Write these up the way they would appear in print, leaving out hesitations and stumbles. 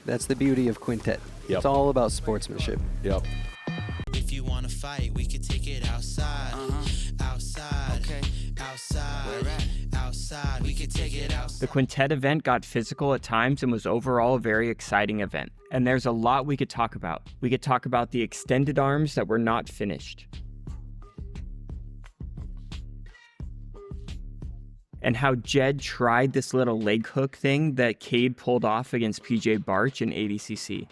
That's the beauty of Quintet. Yep. It's all about sportsmanship. Yep. If you wanna fight, we could take it outside. Outside. Okay. Outside. Where at? Outside. We could take it outside. The Quintet event got physical at times and was overall a very exciting event. And there's a lot we could talk about. We could talk about the extended arms that were not finished, and how Jed tried this little leg hook thing that Cade pulled off against PJ Barch in ADCC.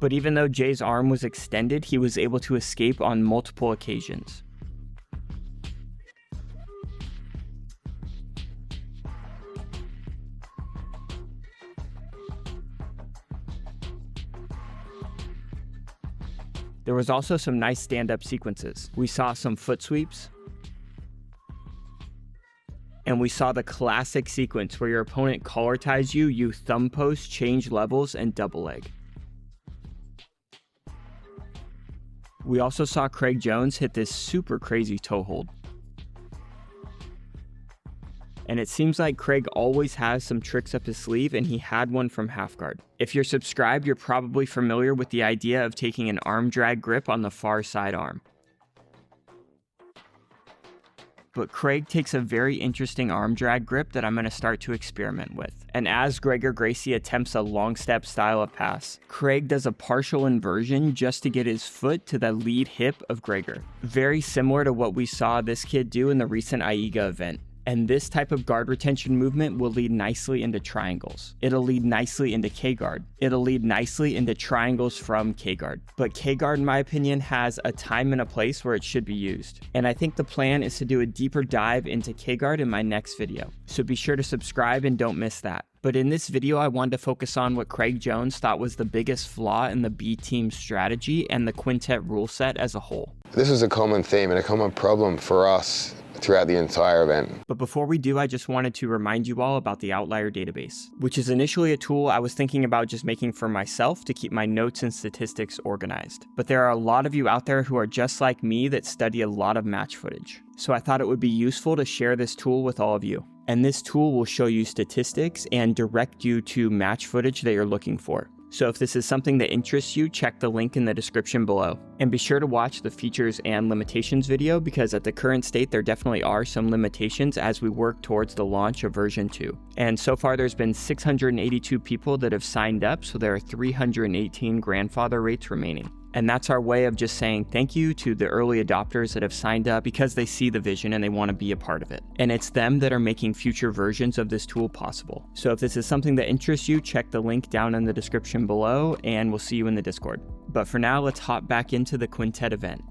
But even though Jay's arm was extended, he was able to escape on multiple occasions. There was also some nice stand-up sequences. We saw some foot sweeps, and we saw the classic sequence where your opponent collar ties you, you thumb post, change levels, and double leg. We also saw Craig Jones hit this super crazy toe hold. And it seems like Craig always has some tricks up his sleeve, and he had one from half guard. If you're subscribed, you're probably familiar with the idea of taking an arm drag grip on the far side arm. But Craig takes a very interesting arm drag grip that I'm going to start to experiment with. And as Gregor Gracie attempts a long step style of pass, Craig does a partial inversion just to get his foot to the lead hip of Gregor. Very similar to what we saw this kid do in the recent AIGA event. And this type of guard retention movement will lead nicely into triangles. It'll lead nicely into K-guard. It'll lead nicely into triangles from K-guard. But K-guard, in my opinion, has a time and a place where it should be used. And I think the plan is to do a deeper dive into K-guard in my next video. So be sure to subscribe and don't miss that. But in this video, I wanted to focus on what Craig Jones thought was the biggest flaw in the B team strategy and the Quintet rule set as a whole. This was a common theme and a common problem for us throughout the entire event. But before we do, I just wanted to remind you all about the Outlier database, which is initially a tool I was thinking about just making for myself to keep my notes and statistics organized. But there are a lot of you out there who are just like me that study a lot of match footage. So I thought it would be useful to share this tool with all of you. And this tool will show you statistics and direct you to match footage that you're looking for. So if this is something that interests you, check the link in the description below. And be sure to watch the features and limitations video, because at the current state there definitely are some limitations as we work towards the launch of version 2. And so far there's been 682 people that have signed up, so there are 318 grandfather rates remaining. And that's our way of just saying thank you to the early adopters that have signed up because they see the vision and they want to be a part of it. And it's them that are making future versions of this tool possible. So if this is something that interests you, check the link down in the description below, and we'll see you in the Discord. But for now, let's hop back into the Quintet event.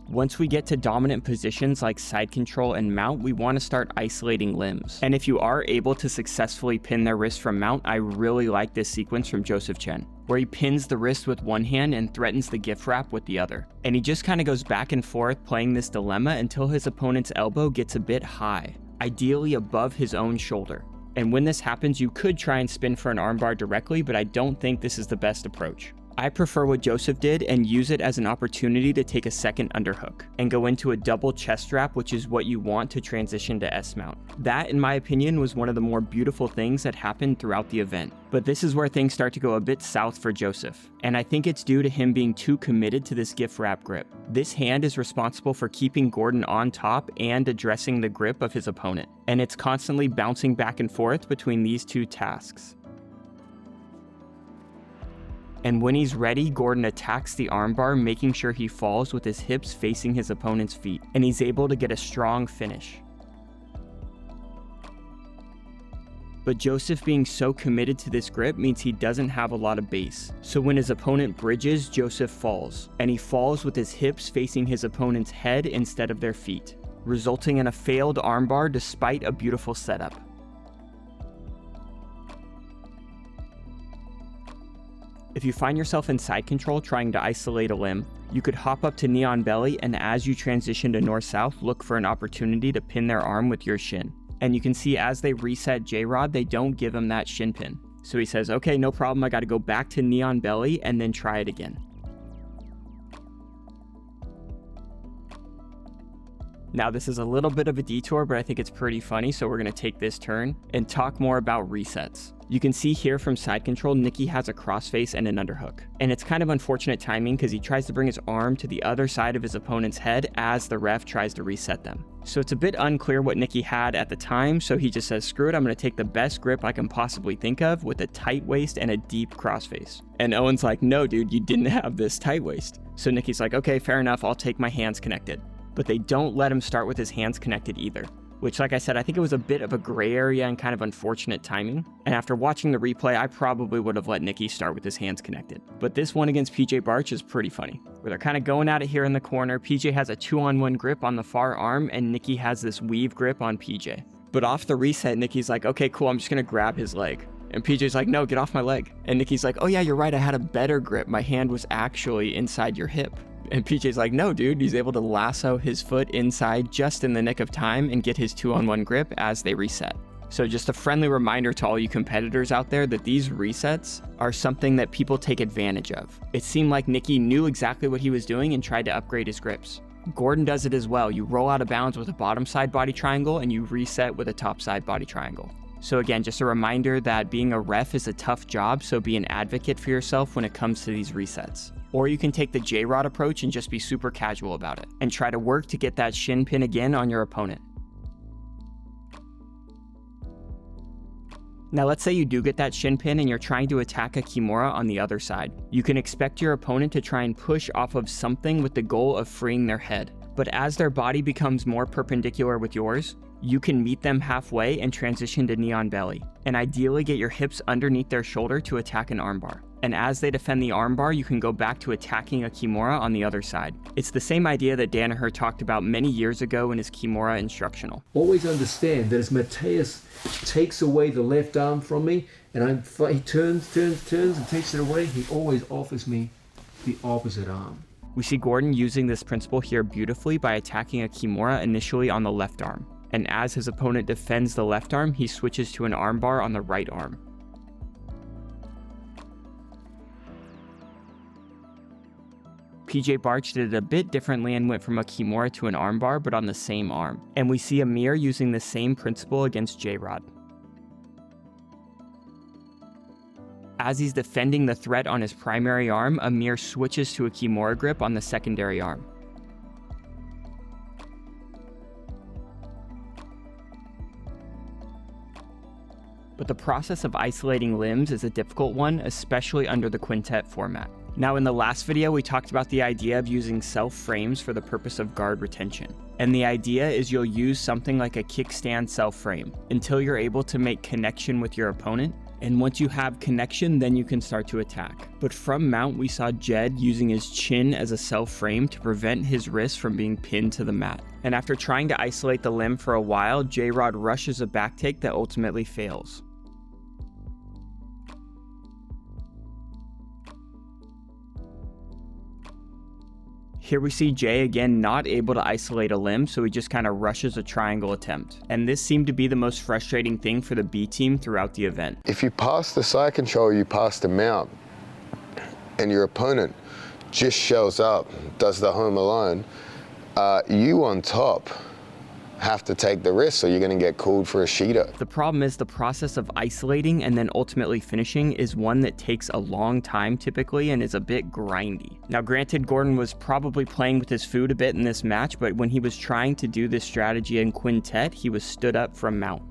Once we get to dominant positions like side control and mount, we want to start isolating limbs. And if you are able to successfully pin their wrist from mount, I really like this sequence from Jozef Chen, where he pins the wrist with one hand and threatens the gift wrap with the other. And he just kind of goes back and forth playing this dilemma until his opponent's elbow gets a bit high, ideally above his own shoulder. And when this happens, you could try and spin for an armbar directly, but I don't think this is the best approach. I prefer what Jozef did and use it as an opportunity to take a second underhook and go into a double chest wrap, which is what you want to transition to S-mount. That, in my opinion, was one of the more beautiful things that happened throughout the event. But this is where things start to go a bit south for Jozef, and I think it's due to him being too committed to this gift wrap grip. This hand is responsible for keeping Gordon on top and addressing the grip of his opponent, and it's constantly bouncing back and forth between these two tasks. And when he's ready, Gordon attacks the armbar, making sure he falls with his hips facing his opponent's feet, and he's able to get a strong finish. But Jozef being so committed to this grip means he doesn't have a lot of base. So when his opponent bridges, Jozef falls, and he falls with his hips facing his opponent's head instead of their feet, resulting in a failed armbar despite a beautiful setup. If you find yourself in side control trying to isolate a limb, you could hop up to knee on belly, and as you transition to north-south, look for an opportunity to pin their arm with your shin. And you can see as they reset J-Rod, they don't give him that shin pin. So he says, okay, no problem, I gotta go back to knee on belly and then try it again. Now this is a little bit of a detour, but I think it's pretty funny, so we're going to take this turn and talk more about resets. You can see here from side control, Nicky has a crossface and an underhook. And it's kind of unfortunate timing because he tries to bring his arm to the other side of his opponent's head as the ref tries to reset them. So it's a bit unclear what Nicky had at the time, so he just says, screw it, I'm going to take the best grip I can possibly think of with a tight waist and a deep crossface. And Owen's like, no dude, you didn't have this tight waist. So Nicky's like, okay, fair enough, I'll take my hands connected. But they don't let him start with his hands connected either. Which, like I said, I think it was a bit of a gray area and kind of unfortunate timing. And after watching the replay, I probably would have let Nicky start with his hands connected. But this one against PJ Barch is pretty funny, where they're kind of going at it here in the corner. PJ has a 2-on-1 grip on the far arm, and Nicky has this weave grip on PJ. But off the reset, Nicky's like, okay, cool, I'm just going to grab his leg. And PJ's like, no, get off my leg. And Nicky's like, oh yeah, you're right, I had a better grip. My hand was actually inside your hip. And PJ's like, no, dude, he's able to lasso his foot inside just in the nick of time and get his 2-on-1 grip as they reset. So just a friendly reminder to all you competitors out there that these resets are something that people take advantage of. It seemed like Nicky knew exactly what he was doing and tried to upgrade his grips. Gordon does it as well. You roll out of bounds with a bottom side body triangle and you reset with a top side body triangle. So again, just a reminder that being a ref is a tough job, so be an advocate for yourself when it comes to these resets. Or you can take the J-Rod approach and just be super casual about it, and try to work to get that shin pin again on your opponent. Now let's say you do get that shin pin and you're trying to attack a Kimura on the other side. You can expect your opponent to try and push off of something with the goal of freeing their head. But as their body becomes more perpendicular with yours, you can meet them halfway and transition to knee on belly, and ideally get your hips underneath their shoulder to attack an armbar. And as they defend the armbar, you can go back to attacking a Kimura on the other side. It's the same idea that Danaher talked about many years ago in his Kimura instructional. Always understand that as Mateus takes away the left arm from me, and he turns and takes it away, he always offers me the opposite arm. We see Gordon using this principle here beautifully by attacking a Kimura initially on the left arm. And as his opponent defends the left arm, he switches to an armbar on the right arm. PJ Barch did it a bit differently and went from a Kimura to an armbar, but on the same arm. And we see Amir using the same principle against J-Rod. As he's defending the threat on his primary arm, Amir switches to a Kimura grip on the secondary arm. But the process of isolating limbs is a difficult one, especially under the quintet format. Now in the last video, we talked about the idea of using self-frames for the purpose of guard retention. And the idea is you'll use something like a kickstand self-frame until you're able to make connection with your opponent. And once you have connection, then you can start to attack. But from mount, we saw Jed using his chin as a self-frame to prevent his wrist from being pinned to the mat. And after trying to isolate the limb for a while, J-Rod rushes a back take that ultimately fails. Here we see Jay again not able to isolate a limb, so he just kind of rushes a triangle attempt. And this seemed to be the most frustrating thing for the B team throughout the event. If you pass the side control, you pass the mount, and your opponent just shows up, does the home alone, you on top have to take the risk, so you're going to get called for a sheeter. The problem is the process of isolating and then ultimately finishing is one that takes a long time typically and is a bit grindy. Now granted, Gordon was probably playing with his food a bit in this match, but when he was trying to do this strategy in quintet, he was stood up from mount.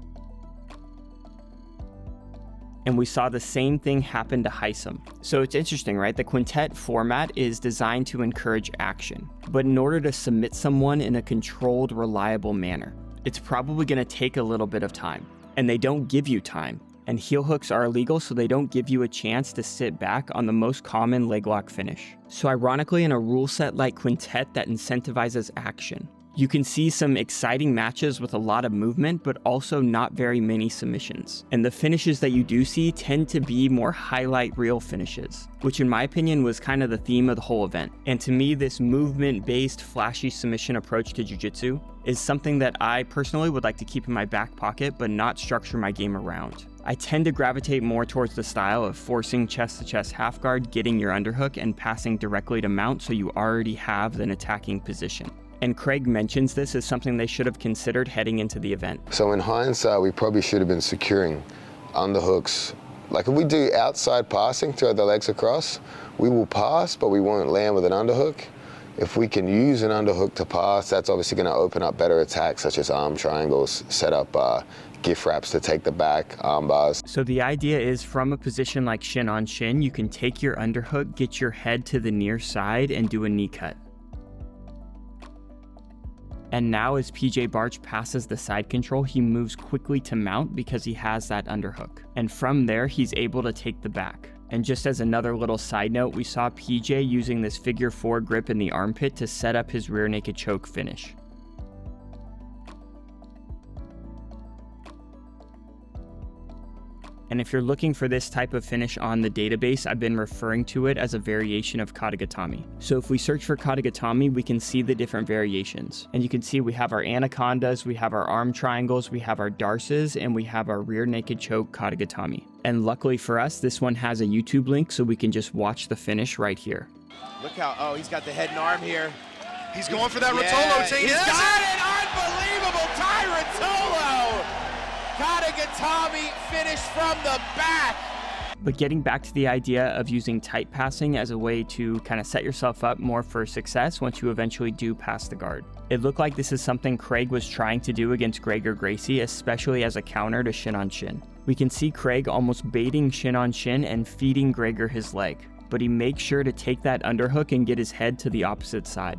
And we saw the same thing happen to Heisem. So it's interesting, right? The quintet format is designed to encourage action, but in order to submit someone in a controlled, reliable manner, it's probably going to take a little bit of time. And they don't give you time. And heel hooks are illegal, so they don't give you a chance to sit back on the most common leg lock finish. So ironically, in a rule set like quintet that incentivizes action, you can see some exciting matches with a lot of movement, but also not very many submissions. And the finishes that you do see tend to be more highlight reel finishes, which in my opinion was kind of the theme of the whole event. And to me, this movement-based flashy submission approach to jiu-jitsu is something that I personally would like to keep in my back pocket, but not structure my game around. I tend to gravitate more towards the style of forcing chest-to-chest half guard, getting your underhook, and passing directly to mount so you already have an attacking position. And Craig mentions this as something they should have considered heading into the event. So in hindsight, we probably should have been securing underhooks. Like if we do outside passing, throw the legs across, we will pass, but we won't land with an underhook. If we can use an underhook to pass, that's obviously going to open up better attacks such as arm triangles, set up gift wraps to take the back, arm bars. So the idea is from a position like shin on shin, you can take your underhook, get your head to the near side and do a knee cut. And now as PJ Barch passes the side control, he moves quickly to mount because he has that underhook. And from there, he's able to take the back. And just as another little side note, we saw PJ using this figure 4 grip in the armpit to set up his rear naked choke finish. And if you're looking for this type of finish on the database, I've been referring to it as a variation of Katagatame. So if we search for Katagatame, we can see the different variations. And you can see we have our anacondas, we have our arm triangles, we have our darces, and we have our rear naked choke Katagatame. And luckily for us, this one has a YouTube link so we can just watch the finish right here. Look how, he's got the head and arm here. He's going for that Rotolo. He's got it! Unbelievable! Ty Rotolo! Katagatame finish from the back. But getting back to the idea of using tight passing as a way to kind of set yourself up more for success once you eventually do pass the guard. It looked like this is something Craig was trying to do against Gregor Gracie, especially as a counter to shin on shin. We can see Craig almost baiting shin on shin and feeding Gregor his leg, but he makes sure to take that underhook and get his head to the opposite side.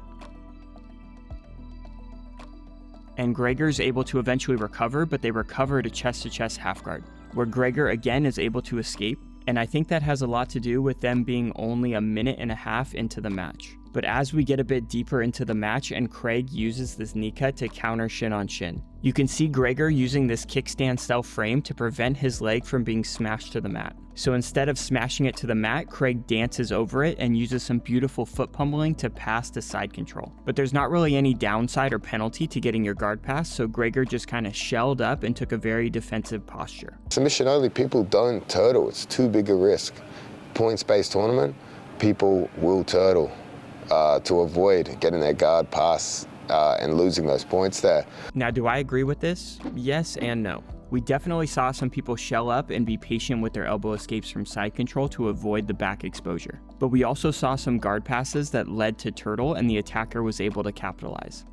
And Gregor's able to eventually recover, but they recover to chest half guard, where Gregor again is able to escape, and I think that has a lot to do with them being only a minute and a half into the match. But as we get a bit deeper into the match and Craig uses this knee cut to counter shin on shin, you can see Gregor using this kickstand style frame to prevent his leg from being smashed to the mat. So instead of smashing it to the mat, Craig dances over it and uses some beautiful foot pummeling to pass to side control. But there's not really any downside or penalty to getting your guard pass, so Gregor just kind of shelled up and took a very defensive posture. Submission only, people don't turtle. It's too big a risk. Points-based tournament, people will turtle to avoid getting their guard pass and losing those points there. Now, do I agree with this? Yes and no. We definitely saw some people shell up and be patient with their elbow escapes from side control to avoid the back exposure. But we also saw some guard passes that led to turtle and the attacker was able to capitalize.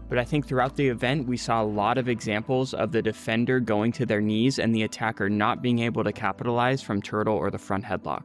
But I think throughout the event, we saw a lot of examples of the defender going to their knees and the attacker not being able to capitalize from turtle or the front headlock.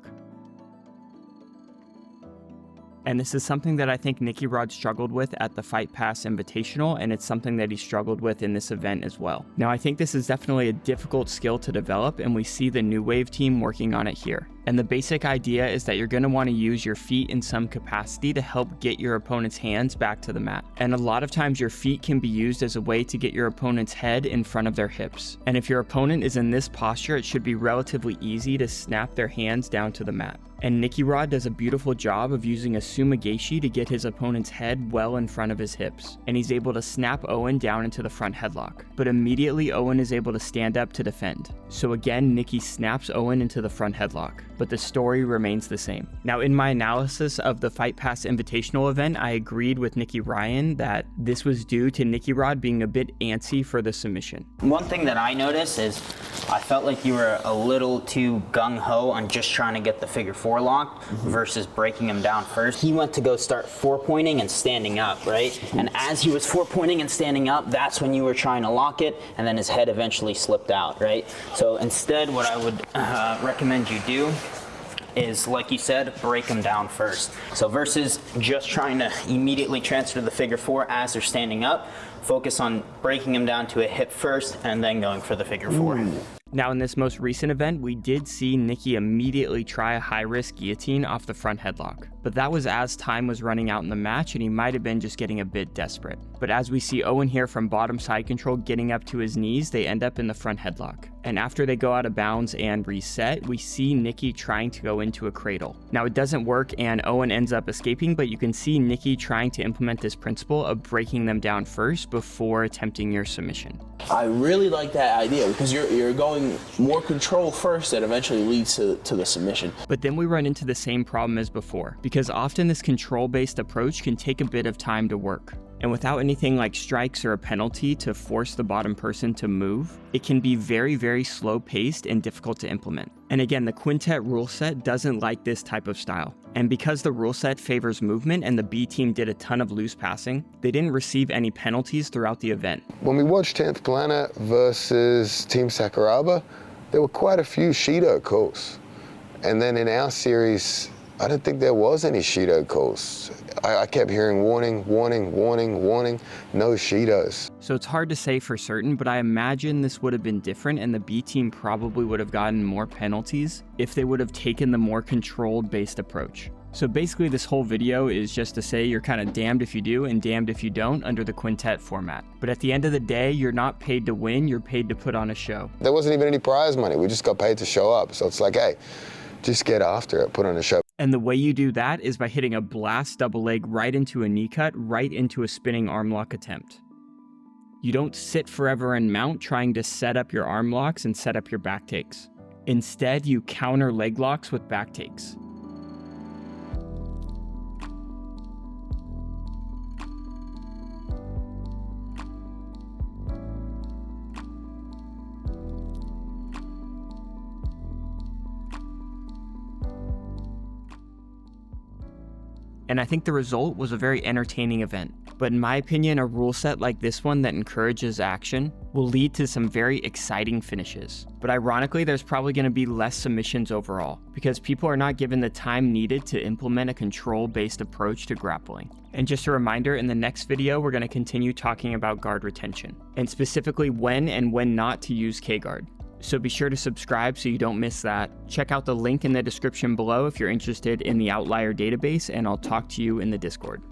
And this is something that I think Nicky Rod struggled with at the Fight Pass Invitational, and it's something that he struggled with in this event as well. Now, I think this is definitely a difficult skill to develop, and we see the New Wave team working on it here. And the basic idea is that you're going to want to use your feet in some capacity to help get your opponent's hands back to the mat. And a lot of times your feet can be used as a way to get your opponent's head in front of their hips. And if your opponent is in this posture, it should be relatively easy to snap their hands down to the mat. And Nicky Rod does a beautiful job of using a sumigashi to get his opponent's head well in front of his hips. And he's able to snap Owen down into the front headlock. But immediately Owen is able to stand up to defend. So again, Nicky snaps Owen into the front headlock. But the story remains the same. Now, in my analysis of the Fight Pass Invitational event, I agreed with Nicky Ryan that this was due to Nicky Rod being a bit antsy for the submission. One thing that I noticed is I felt like you were a little too gung-ho on just trying to get the figure 4 locked versus breaking him down first. He went to go start 4-pointing and standing up, right? And as he was 4-pointing and standing up, that's when you were trying to lock it, and then his head eventually slipped out, right? So instead, what I would recommend you do is, like you said, break them down first. So versus just trying to immediately transfer the figure 4 as they're standing up, focus on breaking them down to a hip first and then going for the figure 4. Now, in this most recent event, we did see Nicky immediately try a high-risk guillotine off the front headlock. But that was as time was running out in the match, and he might have been just getting a bit desperate. But as we see Owen here from bottom side control getting up to his knees, they end up in the front headlock. And after they go out of bounds and reset, we see Nicky trying to go into a cradle. Now it doesn't work and Owen ends up escaping, but you can see Nicky trying to implement this principle of breaking them down first before attempting your submission. I really like that idea because you're going more control first that eventually leads to the submission. But then we run into the same problem as before, because often this control-based approach can take a bit of time to work. And without anything like strikes or a penalty to force the bottom person to move, it can be very, very slow-paced and difficult to implement. And again, the Quintet rule set doesn't like this type of style. And because the rule set favors movement and the B team did a ton of loose passing, they didn't receive any penalties throughout the event. When we watched 10th Planet versus Team Sakuraba, there were quite a few Shido calls. And then in our series, I don't think there was any Shido calls. I kept hearing warning, warning, warning, warning, no Shidos. So it's hard to say for certain, but I imagine this would have been different and the B team probably would have gotten more penalties if they would have taken the more controlled-based approach. So basically this whole video is just to say you're kind of damned if you do and damned if you don't under the Quintet format. But at the end of the day, you're not paid to win, you're paid to put on a show. There wasn't even any prize money. We just got paid to show up. So it's like, hey, just get after it, put on a show. And the way you do that is by hitting a blast double leg right into a knee cut, right into a spinning arm lock attempt. You don't sit forever and mount trying to set up your arm locks and set up your back takes. Instead, you counter leg locks with back takes. And I think the result was a very entertaining event. But in my opinion, a rule set like this one that encourages action will lead to some very exciting finishes. But ironically, there's probably going to be less submissions overall, because people are not given the time needed to implement a control-based approach to grappling. And just a reminder, in the next video, we're going to continue talking about guard retention, and specifically when and when not to use K-guard. So be sure to subscribe so you don't miss that. Check out the link in the description below if you're interested in the Outlier database, and I'll talk to you in the Discord.